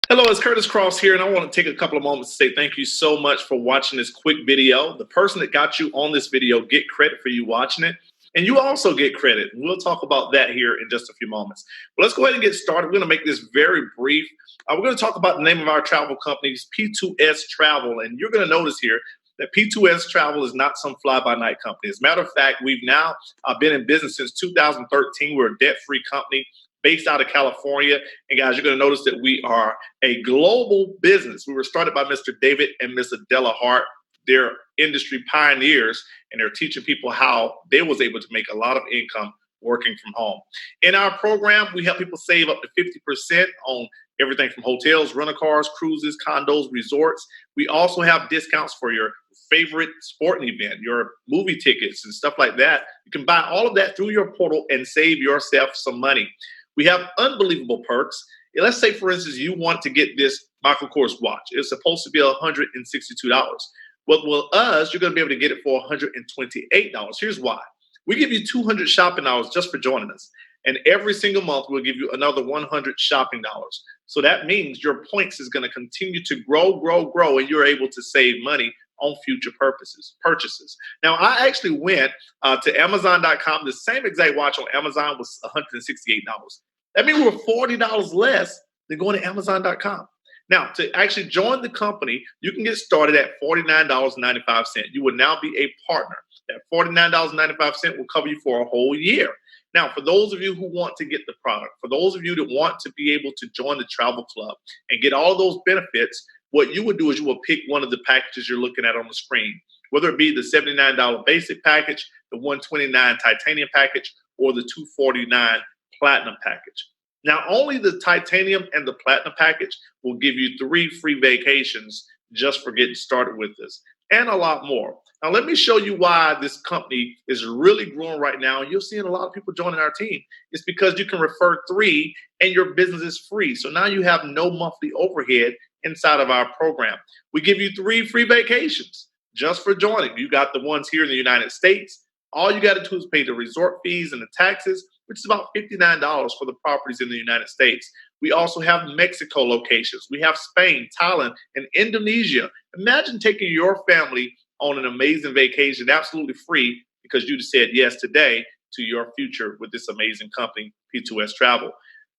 Hello, it's Curtis Cross here, and I want to take a couple of moments to say thank you so much for watching this quick video. The person that got you on this video get credit for you watching it, and you also get credit. We'll talk about that here in just a few moments. But let's go ahead and get started. We're going to make this very brief. We're going to talk about the name of our travel company, P2S Travel, and you're going to notice here that P2S Travel is not some fly-by-night company. As a matter of fact, we've now been in business since 2013. We're a debt-free company based out of California. And guys, you're going to notice that we are a global business. We were started by Mr. David and Ms. Adela Hart. They're industry pioneers, and they're teaching people how they was able to make a lot of income working from home. In our program, we help people save up to 50% on everything from hotels, rental cars, cruises, condos, resorts. We also have discounts for your favorite sporting event, your movie tickets and stuff like that. You can buy all of that through your portal and save yourself some money. We have unbelievable perks. Let's say, for instance, you want to get this Michael Kors watch. It's supposed to be $162. Well, with us, you're going to be able to get it for $128. Here's why. We give you 200 shopping hours just for joining us. And every single month, we'll give you another 100 shopping dollars. So that means your points is going to continue to grow, and you're able to save money on future purchases. Now, I actually went to Amazon.com. The same exact watch on Amazon was $168. That means we're $40 less than going to Amazon.com. Now, to actually join the company, you can get started at $49.95. You will now be a partner. That $49.95 will cover you for a whole year. Now, for those of you who want to get the product, for those of you that want to be able to join the travel club and get all those benefits, what you would do is you will pick one of the packages you're looking at on the screen, whether it be the $79 basic package, the $129 titanium package, or the $249 platinum package. Now, only the titanium and the platinum package will give you 3 free vacations just for getting started with this, and a lot more. Now, let me show you why this company is really growing right now. You're seeing a lot of people joining our team. It's because you can refer 3 and your business is free. So now you have no monthly overhead inside of our program. We give you 3 free vacations just for joining. You got the ones here in the United States. All you got to do is pay the resort fees and the taxes, which is about $59 for the properties in the United States. We also have Mexico locations. We have Spain, Thailand, and Indonesia. Imagine taking your family on an amazing vacation, absolutely free, because you said yes today to your future with this amazing company, P2S Travel.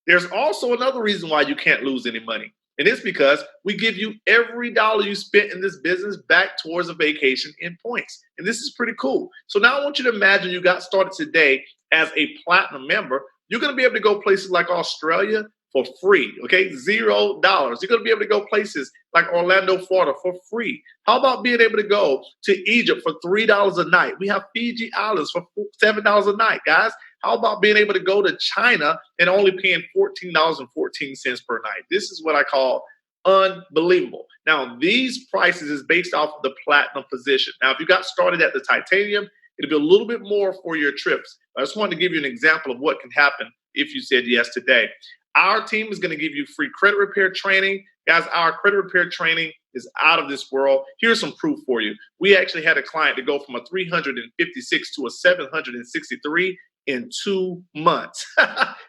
There's also another reason why you can't lose any money. And it's because we give you every dollar you spent in this business back towards a vacation in points. And this is pretty cool. So now I want you to imagine you got started today as a platinum member. You're going to be able to go places like Australia for free, okay? $0. You're going to be able to go places like Orlando, Florida for free. How about being able to go to Egypt for $3 a night? We have Fiji Islands for $7 a night, guys. How about being able to go to China and only paying $14.14 per night? This is what I call unbelievable. Now, these prices is based off of the platinum position. Now, if you got started at the titanium, it'll be a little bit more for your trips. I just wanted to give you an example of what can happen if you said yes today. Our team is going to give you free credit repair training. Guys, our credit repair training is out of this world. Here's some proof for you. We actually had a client to go from a 356 to a 763 in 2 months.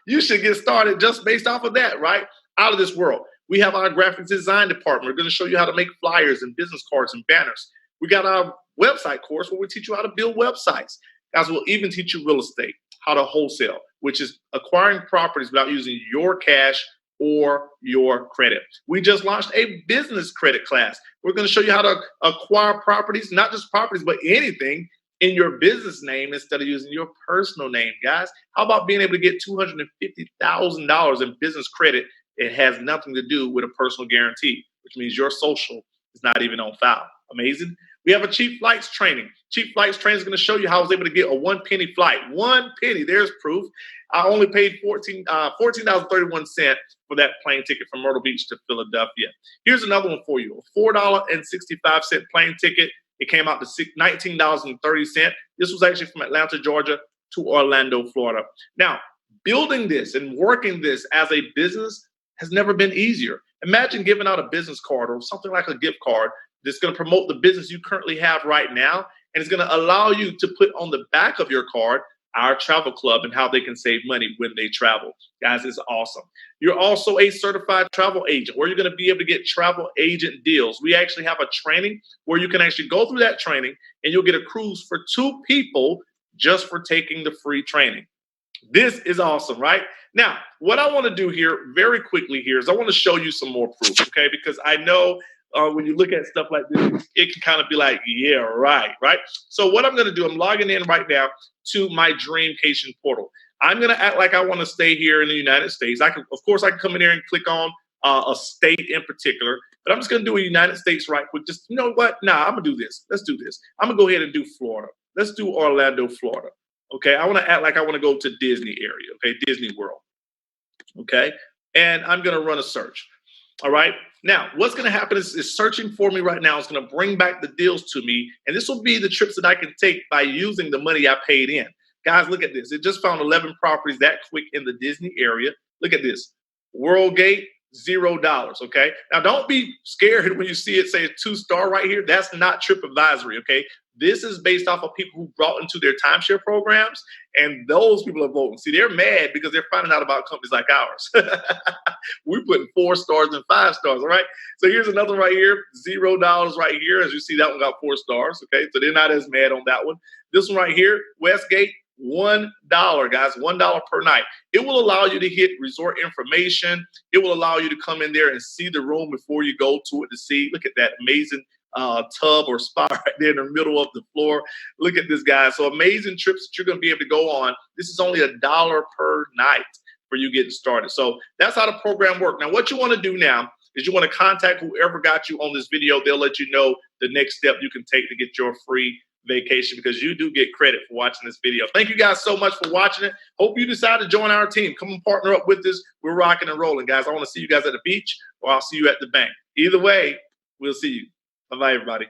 You should get started just based off of that, right? Out of this world. We have our graphic design department. We're going to show you how to make flyers and business cards and banners. We got our website course where we teach you how to build websites. Guys, we'll even teach you real estate, how to wholesale, which is acquiring properties without using your cash or your credit. We just launched a business credit class. We're going to show you how to acquire properties, not just properties, but anything in your business name instead of using your personal name, guys. How about being able to get $250,000 in business credit? It has nothing to do with a personal guarantee, which means your social is not even on file. Amazing. We have a cheap flights training. Cheap flights training is going to show you how I was able to get a 1 penny flight. 1 penny, there's proof. I only paid $14.31 for that plane ticket from Myrtle Beach to Philadelphia. Here's another one for you. A $4.65 plane ticket. It came out to $19.30. This was actually from Atlanta, Georgia to Orlando, Florida. Now, building this and working this as a business has never been easier. Imagine giving out a business card or something like a gift card that's going to promote the business you currently have right now. And it's going to allow you to put on the back of your card, our travel club and how they can save money when they travel. Guys, it's awesome. You're also a certified travel agent, where you're going to be able to get travel agent deals. We actually have a training where you can actually go through that training and you'll get a cruise for 2 people just for taking the free training. This is awesome, right? Now, what I want to do here very quickly here is I want to show you some more proof, okay? Because I know when you look at stuff like this, it can kind of be like, yeah, right, right? So what I'm going to do, I'm logging in right now to my Dreamcation portal. I'm going to act like I want to stay here in the United States. I can, of course, I can come in here and click on a state in particular, but I'm just going to do a United States right quick. Just, you know what? Nah, I'm going to do this. Let's do this. I'm going to go ahead and do Florida. Let's do Orlando, Florida. Okay, I want to act like I want to go to Disney area, okay, Disney World, okay, and I'm going to run a search. All right, now what's going to happen is searching for me right now is going to bring back the deals to me, and this will be the trips that I can take by using the money I paid in. Guys, look at this. It just found 11 properties that quick in the Disney area. Look at this. WorldGate, $0. Okay, now don't be scared when you see it say 2-star right here. That's not TripAdvisory. Okay, this is based off of people who brought into their timeshare programs, and those people are voting. See, they're mad because they're finding out about companies like ours. We're putting 4 stars and 5 stars. All right, so here's another one right here, $0 right here. As you see, that one got 4 stars. Okay, so they're not as mad on that one. This one right here, Westgate, $1, guys, $1 per night. It will allow you to hit resort information. It will allow you to come in there and see the room before you go to it to see. Look at that amazing tub or spa right there in the middle of the floor. Look at this, guys. So amazing trips that you're going to be able to go on. This is only $1 per night for you getting started. So that's how the program works. Now, what you want to do now is you want to contact whoever got you on this video. They'll let you know the next step you can take to get your free vacation, because you do get credit for watching this video. Thank you guys so much for watching it. Hope you decide to join our team. Come and partner up with us. We're rocking and rolling, guys. I want to see you guys at the beach, or I'll see you at the bank. Either way, we'll see you. Bye-bye, everybody.